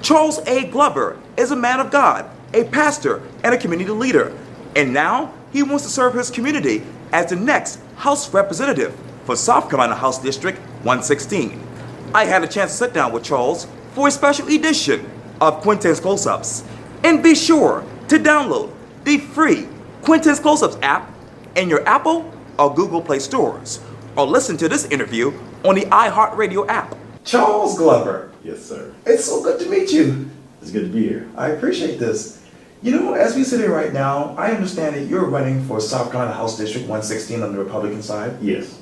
Charles A. Glover is a man of God, a pastor, and a community leader. And now he wants to serve his community as the next House representative for South Carolina House District 116. I had a chance to sit down with Charles for a special edition of Quintin's Close-Ups. And be sure to download the free Quintin's Close-Ups app in your Apple or Google Play stores, or listen to this interview on the iHeartRadio app. Charles Glover. Yes, sir. It's so good to meet you. It's good to be here. I appreciate this. You know, as we sit here right now, I understand that you're running for South Carolina House District 116 on the Republican side. Yes.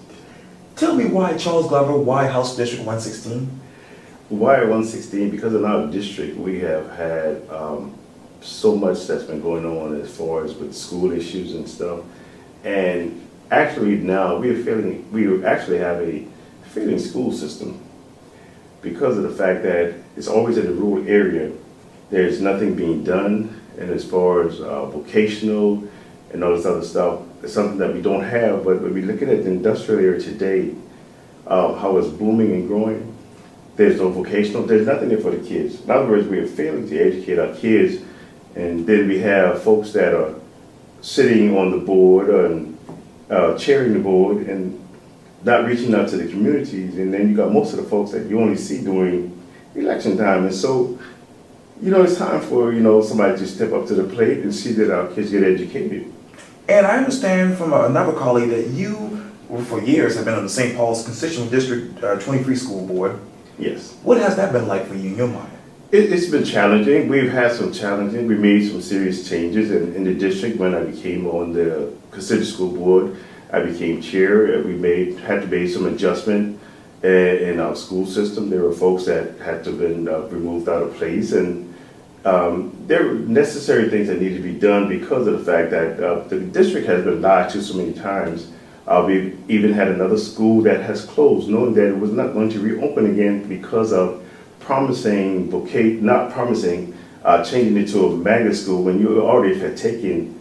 Tell me why Charles Glover, why House District 116? Why 116? Because in our district we have had so much that's been going on as far as with school issues and stuff. And actually now we actually have a failing school system because of the fact that it's always in the rural area. There's nothing being done, and as far as vocational and all this other stuff, it's something that we don't have. But when we look at the industrial area today, how it's booming and growing, there's no vocational, there's nothing there for the kids. In other words, we are failing to educate our kids, and then we have folks that are sitting on the board and chairing the board and not reaching out to the communities, and then you got most of the folks that you only see during election time. And so, you know, it's time for, you know, somebody to step up to the plate and see that our kids get educated. And I understand from another colleague that you, for years, have been on the St. Paul's Constituent District 23 School Board. Yes. What has that been like for you in your mind? It's been challenging. We've had some challenging. We made some serious changes in the district. When I became on the Constituent School Board, I became chair. We had to make some adjustment in our school system. There were folks that had to have been removed out of place, and there were necessary things that needed to be done because of the fact that the district has been lied to so many times. We've even had another school that has closed, knowing that it was not going to reopen again because of changing it to a magnet school when you already had taken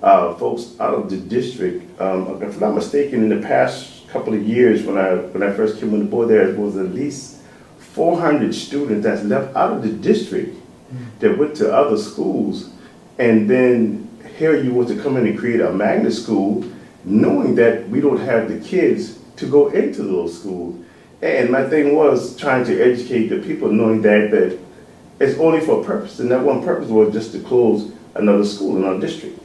folks out of the district. If I'm not mistaken, in the past couple of years when I first came on the board, there was at least 400 students that's left out of the district that went to other schools, and then here you want to come in and create a magnet school knowing that we don't have the kids to go into those schools. And my thing was trying to educate the people, knowing that it's only for a purpose, and that one purpose was just to close another school in our district.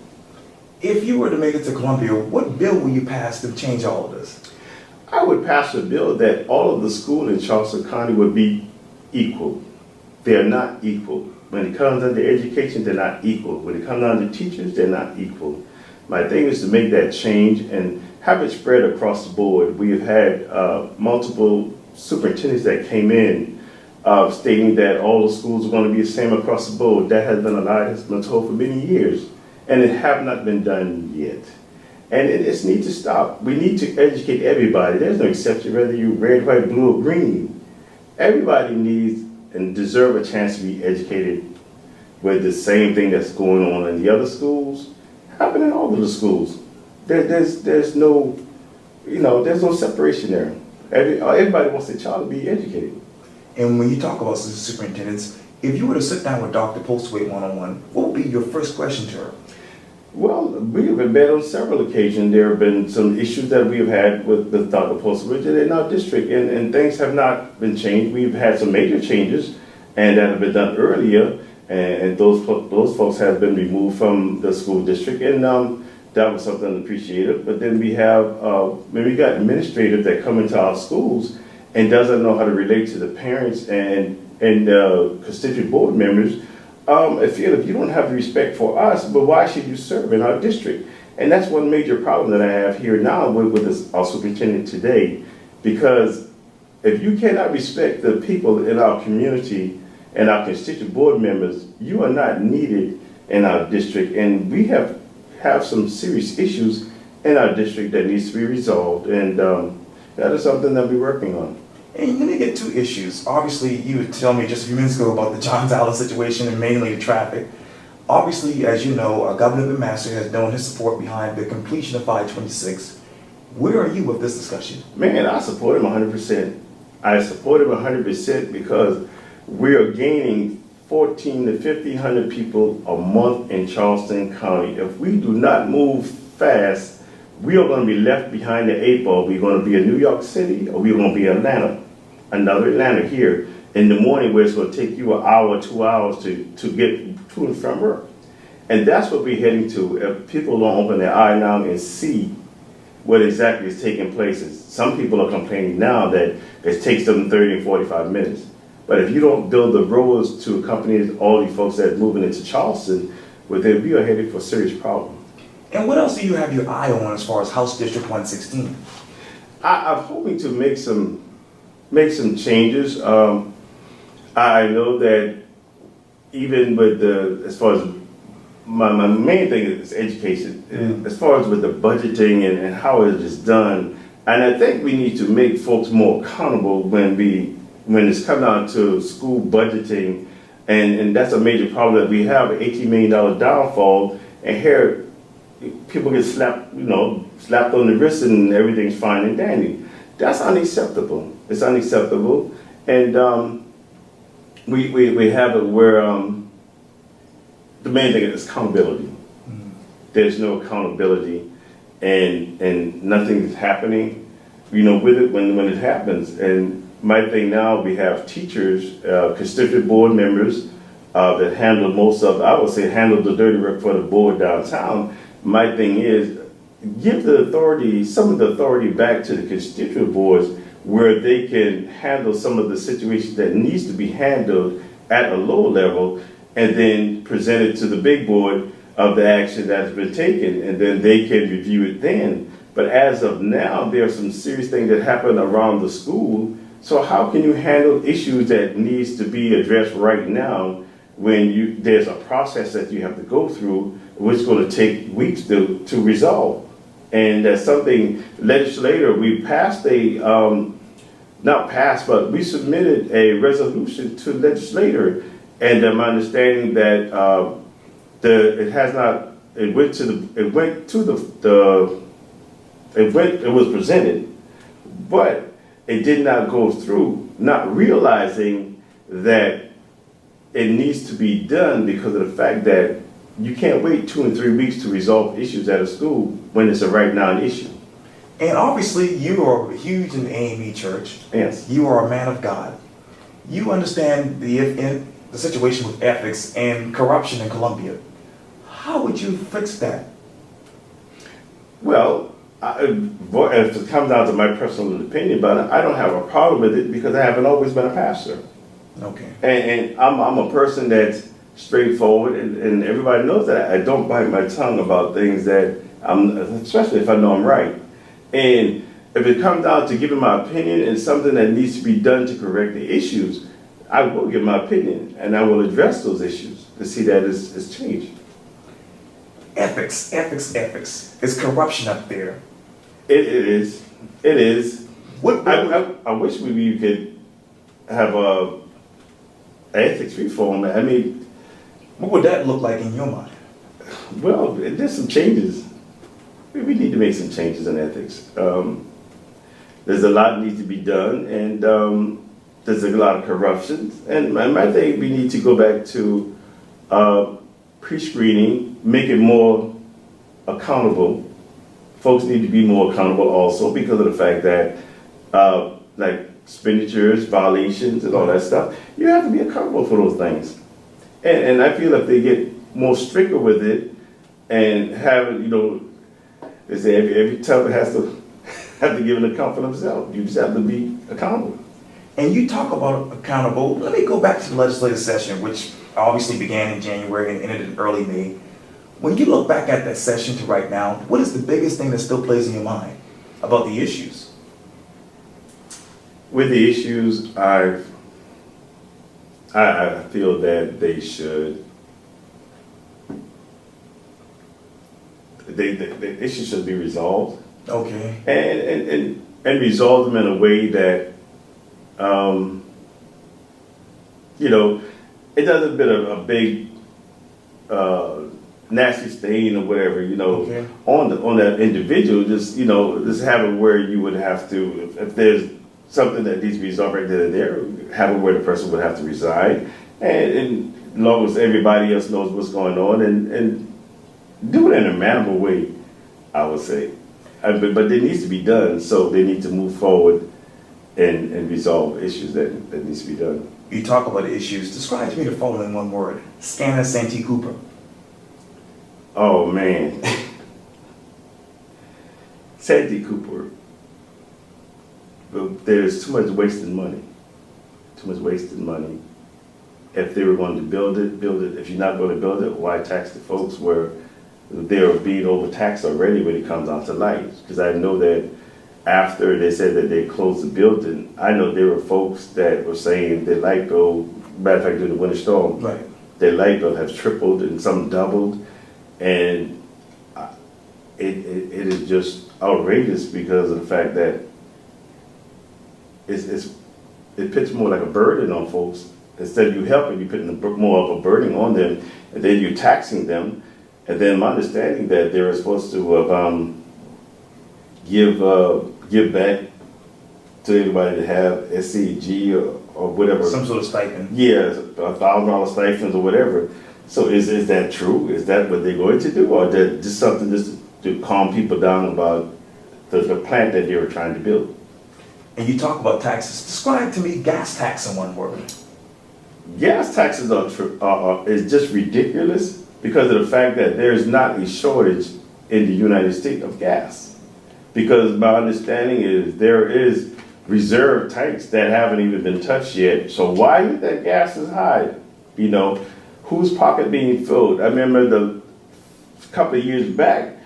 If you were to make it to Columbia, what bill will you pass to change all of this? I would pass a bill that all of the schools in Charleston County would be equal. They are not equal. When it comes down to education, they're not equal. When it comes down to teachers, they're not equal. My thing is to make that change and have it spread across the board. We have had multiple superintendents that came in stating that all the schools are going to be the same across the board. That has been a lie that's been told for many years, and it have not been done yet. And it just needs to stop. We need to educate everybody. There's no exception whether you're red, white, blue, or green. Everybody needs and deserve a chance to be educated with the same thing that's going on in the other schools, happen in all of the schools. There's no, there's no separation there. Everybody wants their child to be educated. And when you talk about superintendents, if you were to sit down with Dr. Postwaite one-on-one, what would be your first question to her? Well, we have met on several occasions. There have been some issues that we have had with Dr. Postwaite in our district, and things have not been changed. We've had some major changes, and that have been done earlier, and those folks have been removed from the school district, and that was something appreciated. But then we have, when we got administrators that come into our schools and doesn't know how to relate to the parents and constituent board members, I feel if you don't have the respect for us, but why should you serve in our district? And that's one major problem that I have here now with our superintendent today, because if you cannot respect the people in our community and our constituent board members, you are not needed in our district. And we have some serious issues in our district that needs to be resolved, and that is something that we're working on. And let me get two issues. Obviously, you would tell me just a few minutes ago about the Johns Island situation and mainly the traffic. Obviously, as you know, Governor McMaster has known his support behind the completion of 526. Where are you with this discussion? Man, I support him 100%. I support him 100% because we are gaining 14 to 1,500 people a month in Charleston County. If we do not move fast, we are going to be left behind the eight ball. We're going to be in New York City, or we're going to be Atlanta, another Atlanta here in the morning, where it's going to take you an hour, 2 hours to get to and from work. And that's what we're heading to. If people don't open their eye now and see what exactly is taking place. Some people are complaining now that it takes them 30 and 45 minutes. But if you don't build the roads to accompany all these folks that are moving into Charleston, well, then we are headed for a serious problem. And what else do you have your eye on as far as House District 116? I'm hoping to make some changes. I know that even with as far as my main thing is education, as far as with the budgeting and how it is done. And I think we need to make folks more accountable when it's come down to school budgeting. And that's a major problem that we have, an $18 million downfall. And here, people get slapped on the wrist and everything's fine and dandy. That's unacceptable. It's unacceptable. And we have it where the main thing is accountability. There's no accountability, and nothing is happening, with it when it happens. And my thing now, we have teachers, constituent board members that handle handle the dirty work for the board downtown. My thing is, give some of the authority back to the constituent boards where they can handle some of the situations that needs to be handled at a lower level, and then present it to the big board of the action that's been taken, and then they can review it then. But as of now, there are some serious things that happen around the school. So how can you handle issues that needs to be addressed right now when there's a process that you have to go through, which is going to take weeks to resolve? And that's something legislator, we passed but we submitted a resolution to legislator. And my understanding that it was presented, but it did not go through, not realizing that it needs to be done because of the fact that you can't wait 2 and 3 weeks to resolve issues at a school when it's a right now issue. And obviously, you are huge in the AME Church. Yes. You are a man of God. You understand the situation with ethics and corruption in Columbia. How would you fix that? Well, if it comes down to my personal opinion about it, I don't have a problem with it because I haven't always been a pastor. Okay. And I'm a person that's straightforward, and everybody knows that I don't bite my tongue about things especially if I know I'm right. And if it comes down to giving my opinion and something that needs to be done to correct the issues, I will give my opinion, and I will address those issues to see that it's changed. Ethics. There's corruption up there. It is. I wish we could have a ethics reform. I mean, what would that look like in your mind? Well, there's some changes. We need to make some changes in ethics. There's a lot that needs to be done, and there's a lot of corruption. And my thing, we need to go back to pre-screening, make it more accountable. Folks need to be more accountable also because of the fact that like expenditures, violations, and all that stuff, you have to be accountable for those things. And I feel if they get more stricter with it and have, they say every teller has to give an account for themselves. You just have to be accountable. And you talk about accountable. Let me go back to the legislative session, which obviously began in January and ended in early May. When you look back at that session to right now, what is the biggest thing that still plays in your mind about the issues? With the issues, I feel that they should. The issues should be resolved. Okay. And resolve them in a way that, it doesn't be a big nasty stain or whatever, okay, on that individual. Just have it where you would have to, if there's something that needs to be resolved right then and there, have it where the person would have to reside, and long as everybody else knows what's going on, and do it in a manageable way, I would say. But it needs to be done, so they need to move forward and resolve issues that needs to be done. You talk about issues. Describe to me the following in one word. Scanner Santee Cooper. Oh, man. Santee Cooper. There's too much wasted money. Too much wasted money. If they were going to build it, build it. If you're not going to build it, why tax the folks where they're being overtaxed already when it comes down to lights? Because I know that after they said that they closed the building, I know there were folks that were saying their light bill, matter of fact, during the winter storm, Right. their light bill has tripled and some doubled. And it is just outrageous because of the fact that it puts more like a burden on folks. Instead of you helping, you're putting more of a burden on them, and then you're taxing them. And then my understanding that they were supposed to give back to everybody to have SCG or whatever. Some sort of stipend. Yeah, $1,000 stipends or whatever. So is that true? Is that what they're going to do, or is that just something just to calm people down about the plant that they were trying to build? And you talk about taxes. Describe to me gas tax in one word. Gas taxes is just ridiculous because of the fact that there's not a shortage in the United States of gas. Because my understanding is there is reserve tanks that haven't even been touched yet. So why is that gas is high? You know, whose pocket being filled? I remember a couple of years back,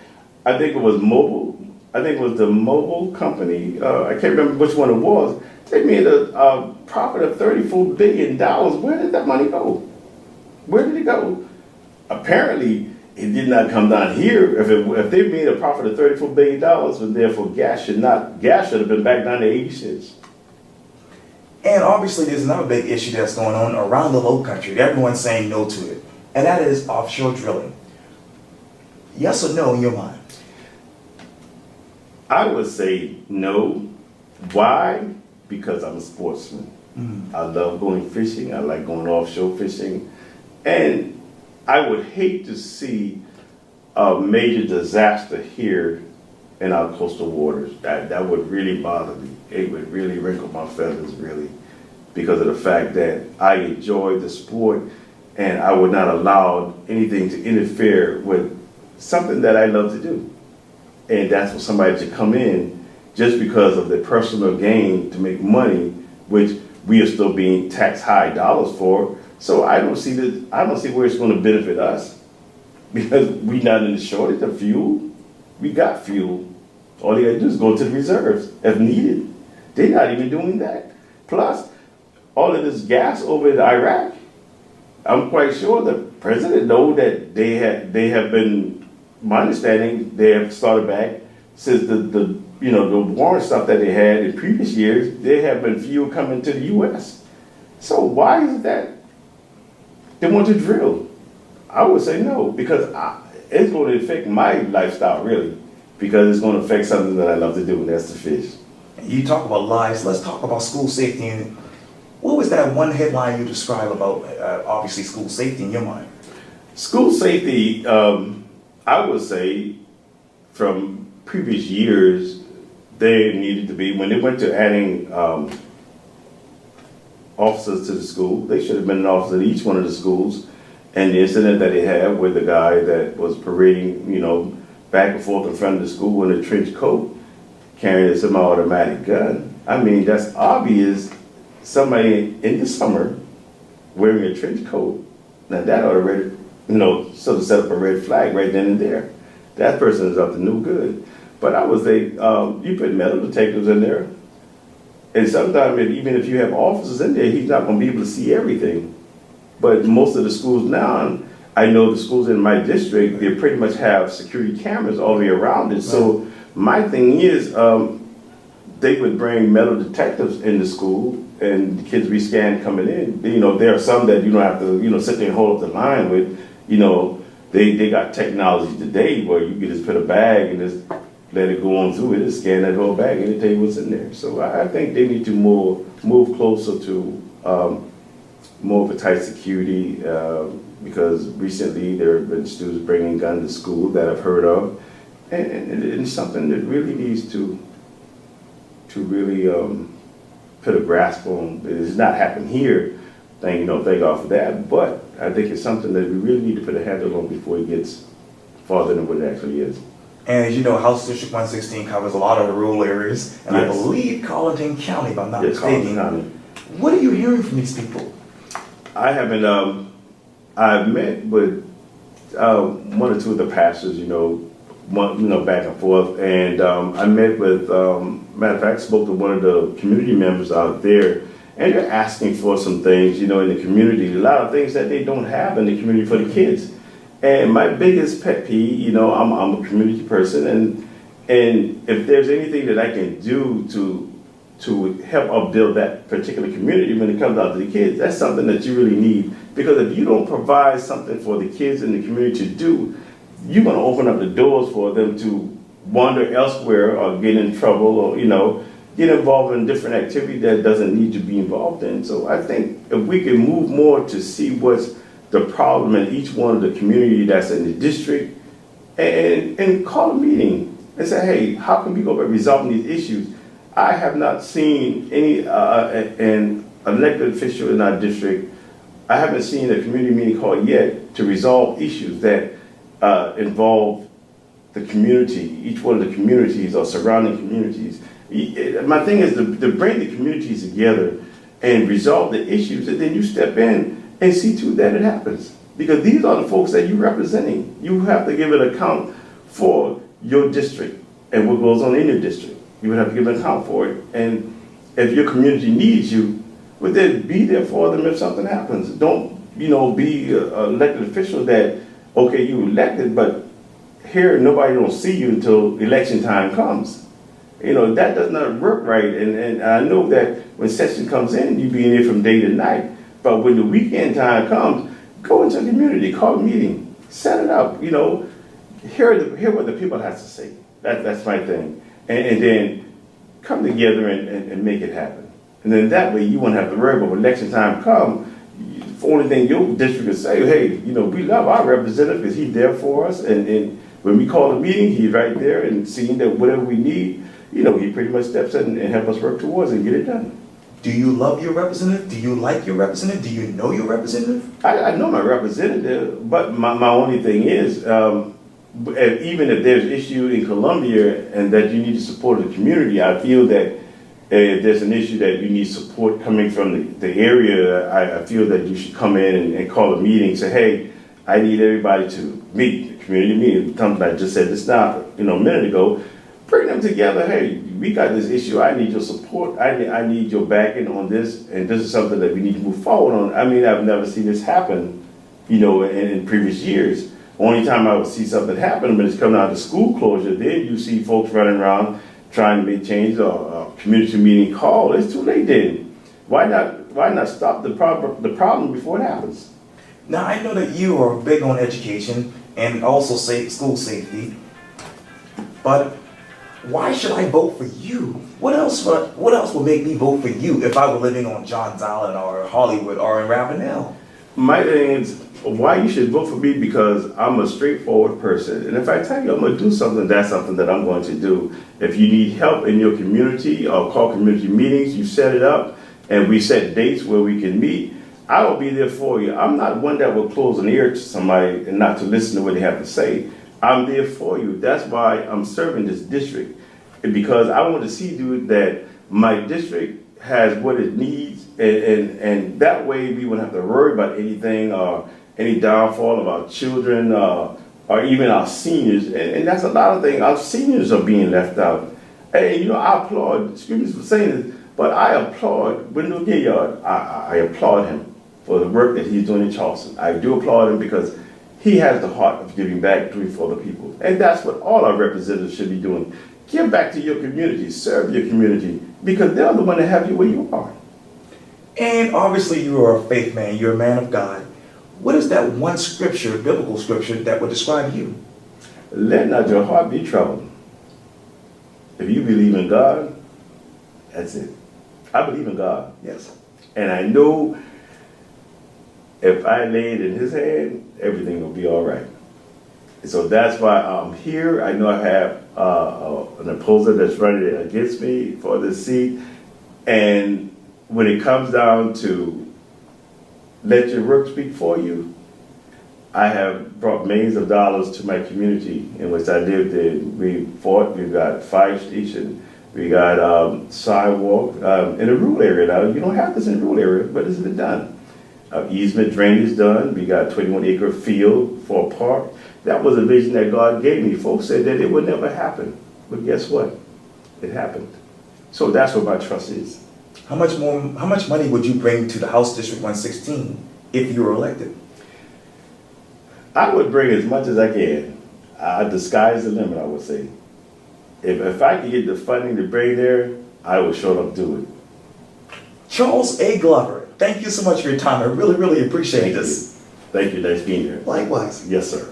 I think it was Mobile. I think it was the Mobile company. I can't remember which one it was. They made a profit of $34 billion. Where did that money go? Where did it go? Apparently, it did not come down here. If they made a profit of $34 billion, then therefore gas should have been back down to 80 cents. And obviously there's another big issue that's going on around the low country. Everyone's saying no to it. And that is offshore drilling. Yes or no in your mind? I would say no. Why? Because I'm a sportsman. I love going fishing. I like going offshore fishing. And I would hate to see a major disaster here in our coastal waters. That would really bother me. It would really wrinkle my feathers, really, because of the fact that I enjoy the sport and I would not allow anything to interfere with something that I love to do. And that's for somebody to come in just because of their personal gain to make money, which we are still being taxed high dollars for. So I don't see where it's going to benefit us, because we're not in the shortage of fuel. We got fuel. All they got to do is go to the reserves if needed. They're not even doing that. Plus, all of this gas over in Iraq, I'm quite sure the president knows that they have been, my understanding, they have started back since the war stuff that they had in previous years. There have been fuel coming to the U.S. So why is it that they want to drill? I would say no, because it's going to affect my lifestyle, really, because it's going to affect something that I love to do, and that's to fish. You talk about lives. Let's talk about school safety. And what was that one headline you described about, obviously, school safety in your mind? School safety, I would say, from previous years, they needed to be, when they went to adding officers to the school, they should have been an officer at each one of the schools. And the incident that they had with the guy that was parading, back and forth in front of the school in a trench coat, carrying a semi-automatic gun. I mean, that's obvious. Somebody in the summer wearing a trench coat. Now that already, sort of set up a red flag right then and there. That person is up to no good. But I would say, you put metal detectors in there, and sometimes even if you have officers in there, he's not going to be able to see everything. But most of the schools now, I know the schools in my district, they pretty much have security cameras all the way around it. Right. So my thing is, they would bring metal detectives in the school, and the kids be scanned coming in. There are some that you don't have to, sit there and hold up the line with. They got technology today where you can just put a bag and just let it go on through it and scan that whole bag and tell you what's in there. So I think they need to move closer to more of a tight security, because recently there have been students bringing guns to school that I've heard of, and it's something that really needs to really put a grasp on. It's not happened here, thank God for that, but I think it's something that we really need to put a handle on before it gets farther than what it actually is. And as you know, House District 116 covers a lot of the rural areas, and I Yes. believe Carleton County, if I'm not Yes, Carleton mistaken. County. What are you hearing from these people? I haven't, I've met with one or two of the pastors, back and forth, and I met with, matter of fact, spoke to one of the community members out there, and they're asking for some things, in the community, a lot of things that they don't have in the community for the kids. And my biggest pet peeve, I'm a community person, and if there's anything that I can do to help upbuild that particular community when it comes out to the kids, that's something that you really need. Because if you don't provide something for the kids in the community to do, you're going to open up the doors for them to wander elsewhere or get in trouble or, get involved in different activity that doesn't need to be involved in. So I think if we can move more to see what's the problem in each one of the community that's in the district and call a meeting and say, hey, how can we go about resolving these issues? I have not seen any an elected official in our district. I haven't seen a community meeting called yet to resolve issues that involve the community, each one of the communities or surrounding communities. My thing is to bring the communities together and resolve the issues, and then you step in and see to that it happens. Because these are the folks that you're representing. You have to give an account for your district and what goes on in your district. You would have to give an account for it. And if your community needs you, well, then be there for them if something happens. Don't, be an elected official that, okay, you elected, but here nobody don't see you until election time comes. That does not work right. And I know that when session comes in, you be in there from day to night. But when the weekend time comes, go into the community, call a meeting, set it up, hear what the people have to say. That's my thing. And then come together and make it happen. And then that way you won't have to worry about when election time come. The only thing your district can say, hey, we love our representative because he's there for us. And when we call a meeting, he's right there and seeing that whatever we need, he pretty much steps in and help us work towards it and get it done. Do you love your representative? Do you like your representative? Do you know your representative? I know my representative, but my only thing is, even if there's issue in Columbia and that you need to support the community, I feel that if there's an issue that you need support coming from the area, I feel that you should come in and call a meeting, say, hey, I need everybody to meet, community meeting, something I just said this now, a minute ago. Bring them together. Hey, we got this issue. I need your support. I need your backing on this, and this is something that we need to move forward on. I mean, I've never seen this happen, in previous years. Only time I would see something happen when it's coming out of school closure, then you see folks running around trying to make changes or a community meeting call. It's too late then. Why not stop the problem before it happens? Now, I know that you are big on education and also school safety, but why should I vote for you? What else would make me vote for you if I were living on Johns Island or Hollywood or in Ravenel? My thing is, why you should vote for me, because I'm a straightforward person. And if I tell you I'm going to do something, that's something that I'm going to do. If you need help in your community or call community meetings, you set it up and we set dates where we can meet, I will be there for you. I'm not one that will close an ear to somebody and not to listen to what they have to say. I'm there for you. That's why I'm serving this district, because I want to see, dude, that my district has what it needs, and that way we won't have to worry about anything or any downfall of our children or even our seniors. And that's a lot of things. Our seniors are being left out. Hey, I applaud, excuse me for saying this, but I applaud Wendell Gilliard. I applaud him for the work that he's doing in Charleston. I do applaud him because he has the heart of giving back, doing for other people. And that's what all our representatives should be doing. Give back to your community, serve your community, because they're the one that have you where you are. And obviously you are a faith man, you're a man of God. What is that one scripture, biblical scripture, that would describe you? Let not your heart be troubled. If you believe in God, that's it. I believe in God. Yes. And I know if I lay it in his hand, everything will be all right. And so that's why I'm here. I know I have an opposer that's running against me for this seat. And when it comes down to let your work speak for you, I have brought millions of dollars to my community in which I lived in. We've got fire station, we got sidewalk in a rural area now. You don't have this in a rural area, but it's been done. Easement drainage done. We got 21-acre field for a park. That was a vision that God gave me. Folks said that it would never happen, but guess what? It happened. So that's what my trust is. How much money would you bring to the House District 116 if you were elected? I would bring as much as I can. The sky's the limit, I would say. If I could get the funding to bring there, I would sure enough do it. Charles A. Glover, thank you so much for your time. I really, really appreciate this. Thank you. Nice being here. Likewise. Yes, sir.